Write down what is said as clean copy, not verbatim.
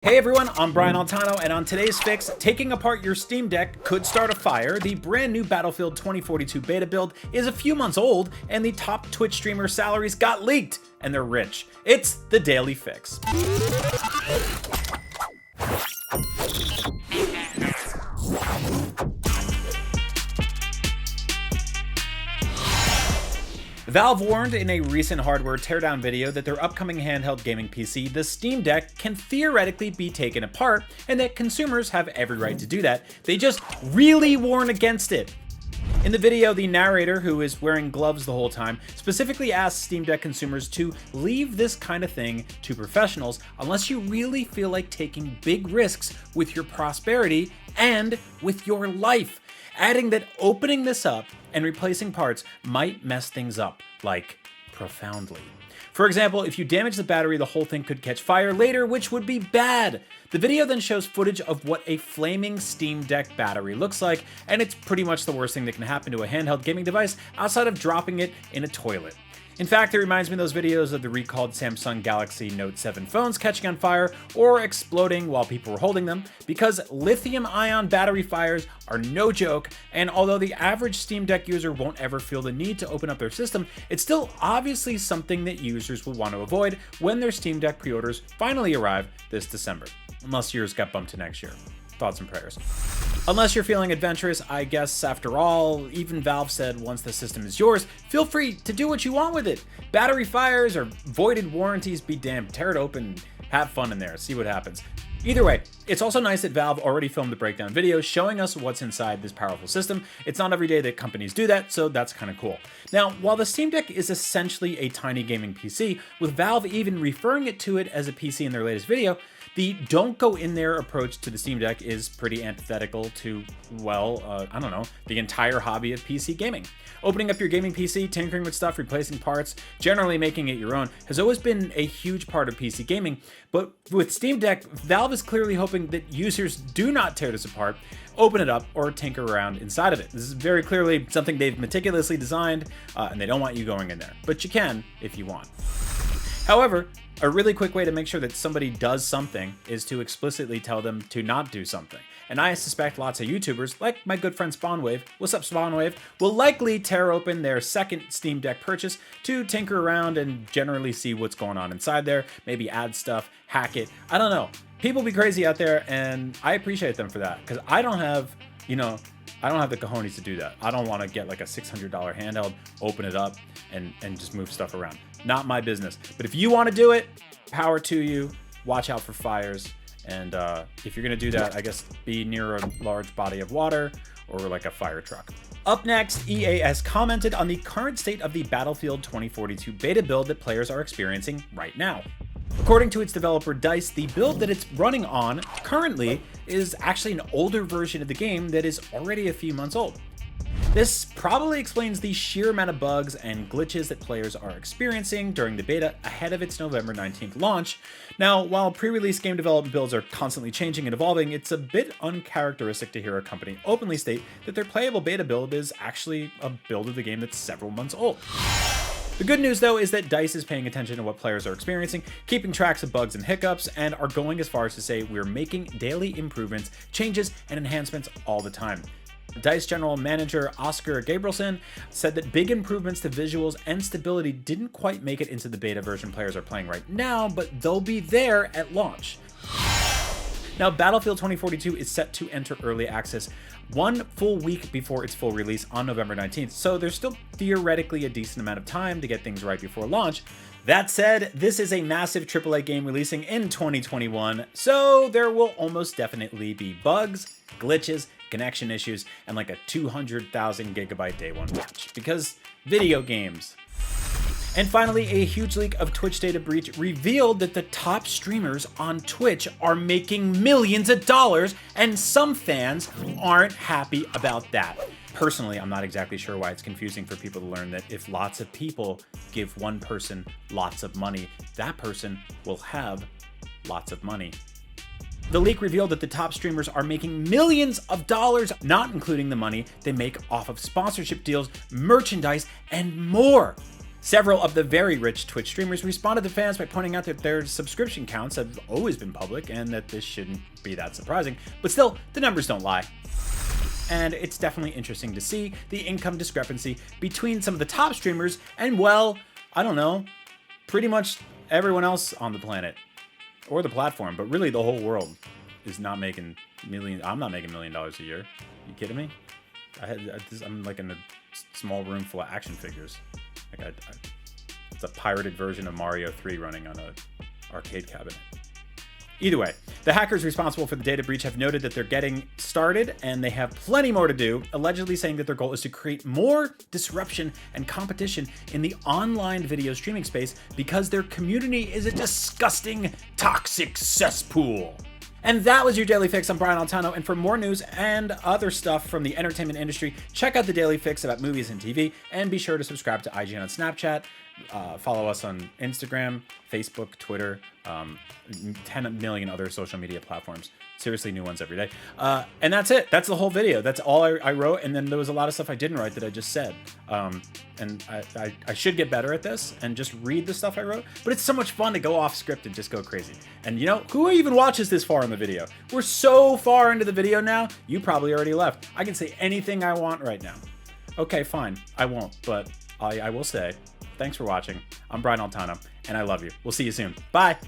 Hey everyone, I'm Brian Altano, and on today's fix, taking apart your Steam Deck could start a fire. The brand new Battlefield 2042 beta build is a few months old, and the top Twitch streamer salaries got leaked, and they're rich. It's the Daily Fix. Valve warned in a recent hardware teardown video that their upcoming handheld gaming PC, the Steam Deck, can theoretically be taken apart, and that consumers have every right to do that. They just really warn against it. In the video, the narrator, who is wearing gloves the whole time, specifically asks Steam Deck consumers to leave this kind of thing to professionals unless you really feel like taking big risks with your prosperity and with your life, adding that opening this up and replacing parts might mess things up, like profoundly. For example, if you damage the battery, the whole thing could catch fire later, which would be bad. The video then shows footage of what a flaming Steam Deck battery looks like, and it's pretty much the worst thing that can happen to a handheld gaming device outside of dropping it in a toilet. In fact, it reminds me of those videos of the recalled Samsung Galaxy Note 7 phones catching on fire or exploding while people were holding them, because lithium-ion battery fires are no joke, and although the average Steam Deck user won't ever feel the need to open up their system, it's still obviously something that users will want to avoid when their Steam Deck pre-orders finally arrive this December. Unless yours got bumped to next year. Thoughts and prayers. Unless you're feeling adventurous, I guess after all, even Valve said once the system is yours, feel free to do what you want with it. Battery fires or voided warranties be damned, tear it open, have fun in there, see what happens. Either way, it's also nice that Valve already filmed the breakdown video showing us what's inside this powerful system. It's not every day that companies do that, so that's kind of cool. Now, while the Steam Deck is essentially a tiny gaming PC, with Valve even referring to it as a PC in their latest video, the don't go in there approach to the Steam Deck is pretty antithetical to, well, I don't know, the entire hobby of PC gaming. Opening up your gaming PC, tinkering with stuff, replacing parts, generally making it your own, has always been a huge part of PC gaming, but with Steam Deck, Valve is clearly hoping that users do not tear this apart, open it up, or tinker around inside of it. This is very clearly something they've meticulously designed, and they don't want you going in there, but you can if you want. However, a really quick way to make sure that somebody does something is to explicitly tell them to not do something. And I suspect lots of YouTubers, like my good friend Spawnwave, what's up Spawnwave, will likely tear open their second Steam Deck purchase to tinker around and generally see what's going on inside there, maybe add stuff, hack it, I don't know. People be crazy out there, and I appreciate them for that, because I don't have, I don't have the cojones to do that. I don't want to get like a $600 handheld, open it up, and just move stuff around. Not my business. But if you want to do it, power to you. Watch out for fires. And if you're going to do that, I guess be near a large body of water or like a fire truck. Up next, EA has commented on the current state of the Battlefield 2042 beta build that players are experiencing right now. According to its developer DICE, the build that it's running on currently is actually an older version of the game that is already a few months old. This probably explains the sheer amount of bugs and glitches that players are experiencing during the beta ahead of its November 19th launch. Now, while pre-release game development builds are constantly changing and evolving, it's a bit uncharacteristic to hear a company openly state that their playable beta build is actually a build of the game that's several months old. The good news, though, is that DICE is paying attention to what players are experiencing, keeping tracks of bugs and hiccups, and are going as far as to say we're making daily improvements, changes, and enhancements all the time. DICE General Manager Oscar Gabrielson said that big improvements to visuals and stability didn't quite make it into the beta version players are playing right now, but they'll be there at launch. Now, Battlefield 2042 is set to enter early access 1 full week before its full release on November 19th, so there's still theoretically a decent amount of time to get things right before launch. That said, this is a massive AAA game releasing in 2021, so there will almost definitely be bugs, glitches, connection issues, and like a 200,000 gigabyte day one patch, because video games. And finally, a huge leak of Twitch data breach revealed that the top streamers on Twitch are making millions of dollars, and some fans aren't happy about that. Personally, I'm not exactly sure why it's confusing for people to learn that if lots of people give one person lots of money, that person will have lots of money. The leak revealed that the top streamers are making millions of dollars, not including the money they make off of sponsorship deals, merchandise, and more. Several of the very rich Twitch streamers responded to fans by pointing out that their subscription counts have always been public and that this shouldn't be that surprising, but still, the numbers don't lie. And it's definitely interesting to see the income discrepancy between some of the top streamers and, well, I don't know, pretty much everyone else on the planet or the platform, but really the whole world is not making millions. I'm not making $1 million a year. You kidding me? I'm like in a small room full of action figures. Like it's a pirated version of Mario 3 running on a arcade cabinet. Either way, the hackers responsible for the data breach have noted that they're getting started and they have plenty more to do, allegedly saying that their goal is to create more disruption and competition in the online video streaming space because their community is a disgusting, toxic cesspool. And that was your Daily Fix. I'm Brian Altano, and for more news and other stuff from the entertainment industry, check out the Daily Fix about movies and TV, and be sure to subscribe to IGN on Snapchat. Follow us on Instagram, Facebook, Twitter, 10 million other social media platforms. Seriously, new ones every day. And that's it. That's the whole video. That's all I wrote. And then there was a lot of stuff I didn't write that I just said. And I should get better at this and just read the stuff I wrote. But it's so much fun to go off script and just go crazy. And you know, who even watches this far in the video? We're so far into the video now, you probably already left. I can say anything I want right now. Okay, fine. I won't, but I will say, thanks for watching. I'm Brian Altano, and I love you. We'll see you soon. Bye.